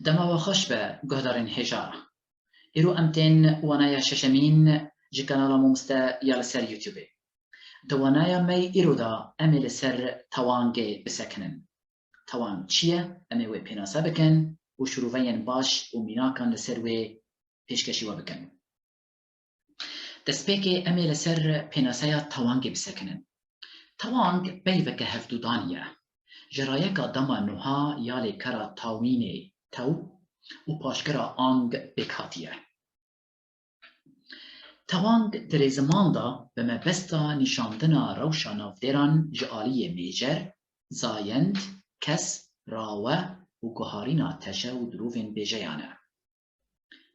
دما وخش به گهدارن هجا ایرو امتن وانایا ششمین جی کانالا مومستا یا لسر یوتیوبه دوانایا می ایرو دا امی لسر توانگه بسکنن توان چیه امی وی پیناسا بکن و شروعین باش و میناکان لسر وی پیشکشی و بکن دسپیک امی لسر پیناسایا توانگه بسکنن توانگ بیوکه هفدودانیه جرایکا دما نوها یا لیکرا تاوینه تو و پاشکرا آنگ بکاتیه. توانگ در زمان دا به مبستا نشاندنا روشا نافدران جعالی میجر، زایند، کس، راوه و گهارینا تشه و دروفین بیجیانه.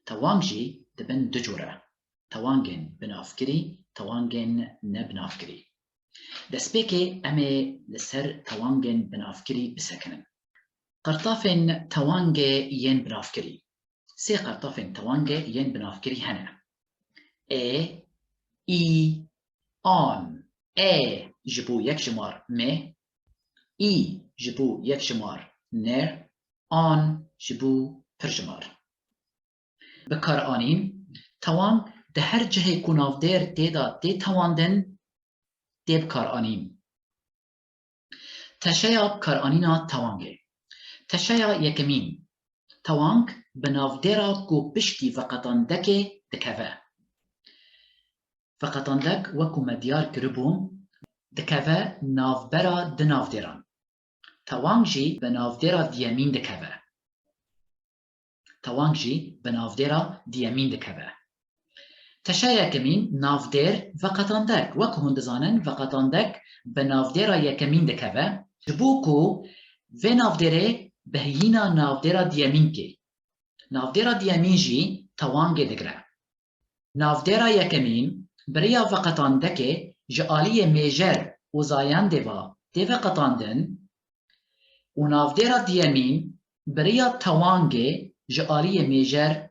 توانگ جی دبن دجوره. توانگن بنافکری، توانگن نبنافکری. دسپیک امی لسر توانگن بنافکری بسکنن. قرطافن توانگه ين بنافكري سي قرطافن توانگه ين بنافكري هنا اي اي آن اي جبو يك جمار مي اي جبو يك جمار نر آن جبو پر جمار بكار آنين توانگ ده هر جهه كناف دير تيدا تي تواندن تي بكار آنين تشايا بكار آنينا توانگه تشايا يكمين توانگ بنافدرا کو پشتی فقطاندک دکوه. فقطاندک وکو مدیار کربون دکوه نافبرا دنافدران. توانگ جی بنافدرا دیامین دکوه. توانگ جی بنافدرا دیامین دکوه. تشایا کمین نافدر فقطاندک وکو هندزانن فقطاندک بنافدرا یکمین دکوه جبوکو و نافدره بهینا نافدرا دیامین که نافدرا دیامین جی توانگ دگره. نافدرا یکمین بریا فقطاندک جعالی میجر و زایان دیوا دیو قطاندن و نافدرا دیامین بریا توانگ جعالی میجر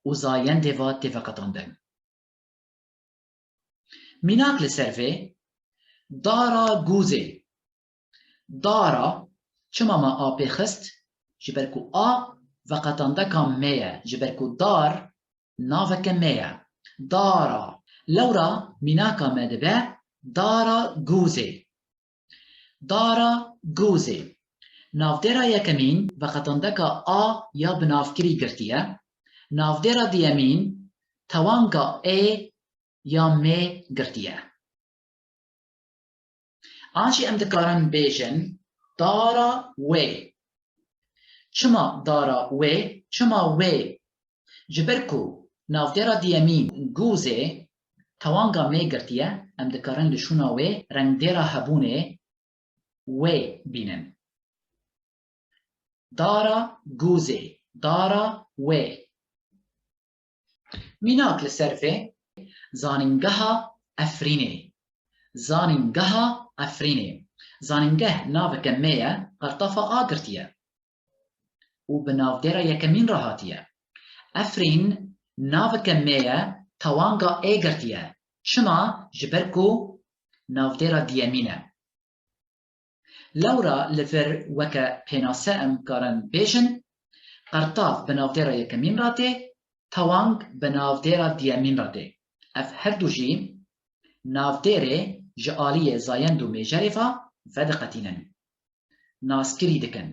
و زایان دیوا دیو قطاندن. میناک لسروه دارا گوزه دارا چما ما آپی خست جبرکو فقطاندكا مية جبركو دار نافك مية دارا لورا ميناكا مدبع دارا جوزي دارا جوزي نافدرا يكمين فقطاندكا يا بنافكري قرتيا نافدرا ديامين توانكا يا مي قرتيا آنشي امدكارن بيجن دارا وي چما دارا و چما و جبرکو نافدرا دیامین گوزه توانگا می گرتیه ام دکارن لشونا و رنگ دیرا هبونه و بینن دارا گوزه دارا و میناک لسرفه زاننگها افرینه زاننگها افرینه زاننگه ناوک میه قرطافا آگرتیه و بنافدرا یکمین راحتیه. افرین نافک میه توانگا ایگرتیه. شما جبرکو نافدرا دیامینه. لورا لفر وکا پیناسه ام کارن بیشن قرطاف بنافدرا یکمین راته توانگ بنافدرا دیامین راته. اف هر دو جی نافدره جعالی زایندو میجرفا ودقتینن. ناسکری دکن.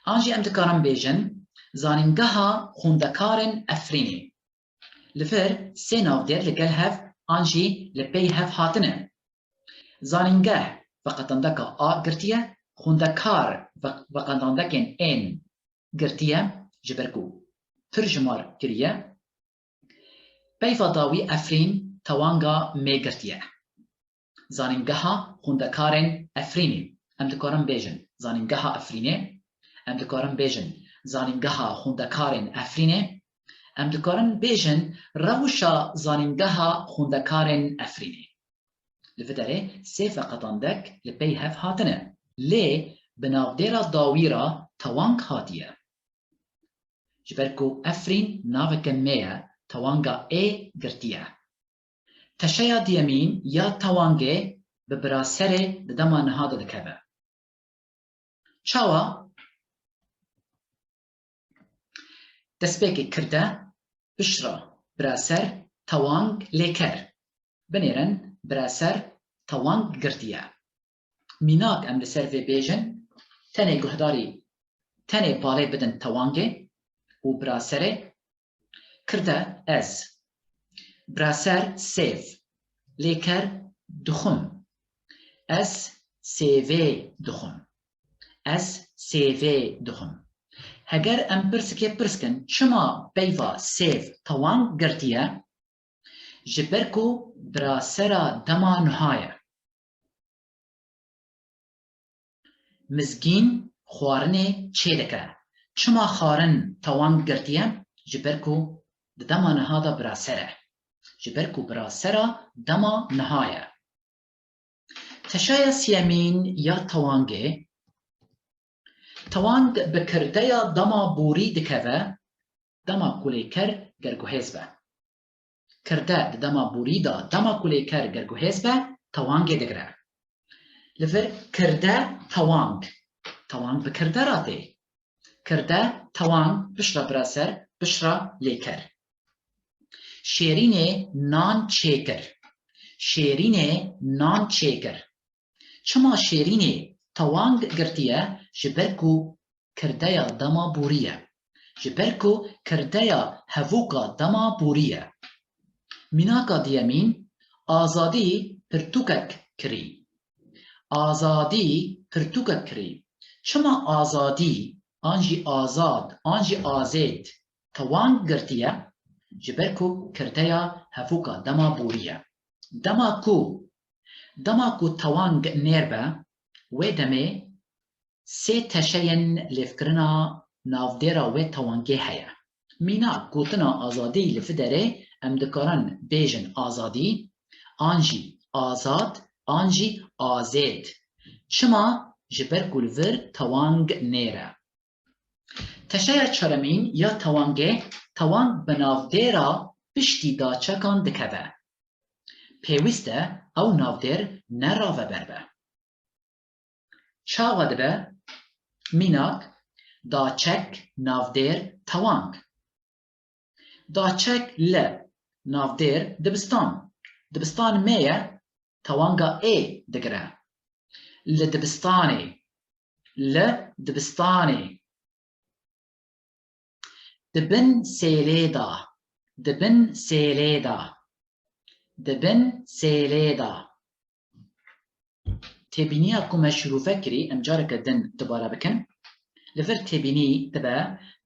آنجی ام دکارم بیجن زاننگها خوندکارن افرینه لفر سه نافدر لگل هف آنجی لپی هف هاتنه زاننگه فقطاندکا گرتیه خوندکار فقطاندکن این گرتیه جبرکو ترجمار کریه پیفا داوی افرین توانگا می گرتیه زاننگها خوندکارن افرینه ام دکارم بیجن زاننگها افرینه ام دکارن بیجن زاننگها خوندکارن افرینه ام دکارن بیجن روشا زاننگها خوندکارن افرینه لفتره سه فقطاندک لپی هف هاتنه لی بنافدرا داویرا توانگ هاتیه جبرکو افرین ناوک میه توانگا گرتیه تشایا دیامین یا توانگه ببراسره دما نهاده دکبه چاوا دەستپێکی کردە بشرا براسەر تەوانگ لێکەر بنێرن براسەر تەوانگ گرتیە میناک ئەم لەسەر vê bêjin tenê guhdarî tenê balê bidin tewangê û biraserê kirde ez biraser sêv lêker dixwim ez sêvê dixwim ez sêvê dixwim heger em pirsikê pirskin çima peyva sêv tewang girtiye ji ber ku birasera dema niha ye mizgîn xwarinê çê dike çima xwarin tewang girtiye ji ber ku di dema niha de biraser e ji ber ku birasera dema niha ye teşaya siyemîn ya tewangê tewang bi kirdeya dema borî dikeve dema ku lêker gerguhêz be kirde di dema borî da dema ku lêker gerguhêz be tewangê digire li vir kirde tewang tewang bi kirde ra tê kirde tewang pişra biraser pişra lêker şêrînê nan çêkir şêrînê nan çêkir çima şêrînê tewang girtiye ji ber ku kirdeya dema borî ye ji ber ku kirdeya hevûka dema borî ye mînaka diyemîn azadî pirtûkek kirî azadî pirtûkek kirî çima azadî an jî azad an jî azêd tewang girtiye ji ber ku kirdeya hevûka dema borî ye dema ku tewang nêr be wê demê sê teşeyên lêvkirina navdêra wê tewangê heye mînak gotina azadî li fiderê em dikarin bêjin azadî an jî azad an jî azêd çima ji ber ku li vir tewang nêr e teşeya çaremîn ya tewangê tewang bi navdêra piştî daçekan dikeve pêwîst e ew navdêr neraveber be çawa dibe mînak daçek navdêr tewang daçek li navdêr dibistan mê ye tewanga ê digire li dibistanê dibin sêlê da têbîniya ku me şîrûve kirî em careke din dubare bikin li vir têbînî dibe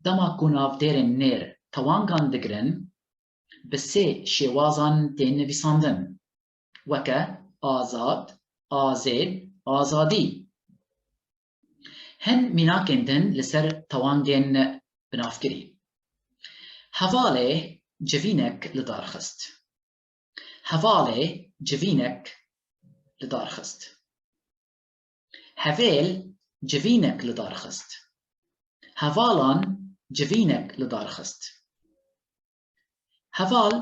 dema ku navdêrên nêr tewangan digirin bi sê şêwazan tên nivîsandin weke azad azêd azadî hin mînakên din li ser tewangên binavkirî hevalê civînek li dar xist hevalê civînek li dar xist hevêl civînek li dar xist hevalan civînek li dar xist heval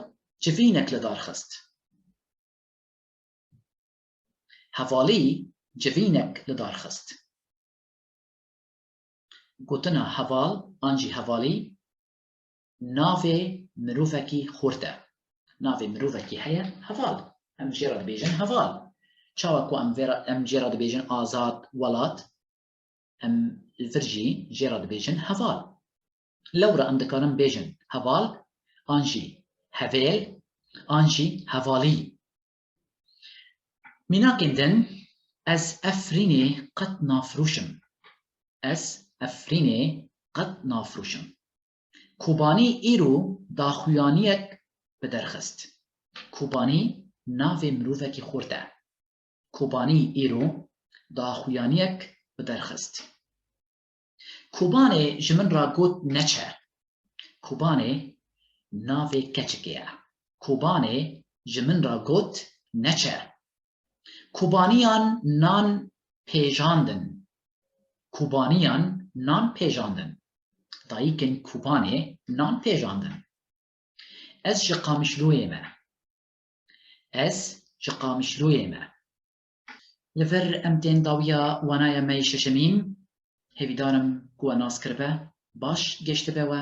civînek li dar xist hevalî civînek li dar xist gotina heval an jî hevalî navê mirovekî xurt e navê mirovekî heye heval em jê re dibêjin heval çawa ku em jê re dibêjin azad welat em li vir jê re dibêjin heval lewra em dikarin bêjin heval an jî hevêl an jî hevalî mînakên din ez efrînê qet nafirûşim ez efrînê qet nafirûşim Kobanî îro daxuyaniyek bi derxist Kobanî navê mirovekî xurt e Kobanî îro daxuyaniyek bi derxist Kobanê ji min ra got neçe Kobanê navê keçikê ye Kobanê ji min ra got neçe Kobaniyan nan pêjandin Kobaniyan nan pêjandin dayîkên Kobanê nan pêjandin ez ji Qamişloyê me ez ji Qamişloyê me li vir em tên dawiya wanaya me şeşemîn hêvîdarim ku we nas kiribe baş geştibe we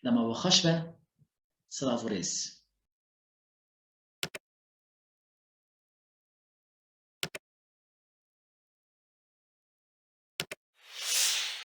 لما بخش به سلاف و ریز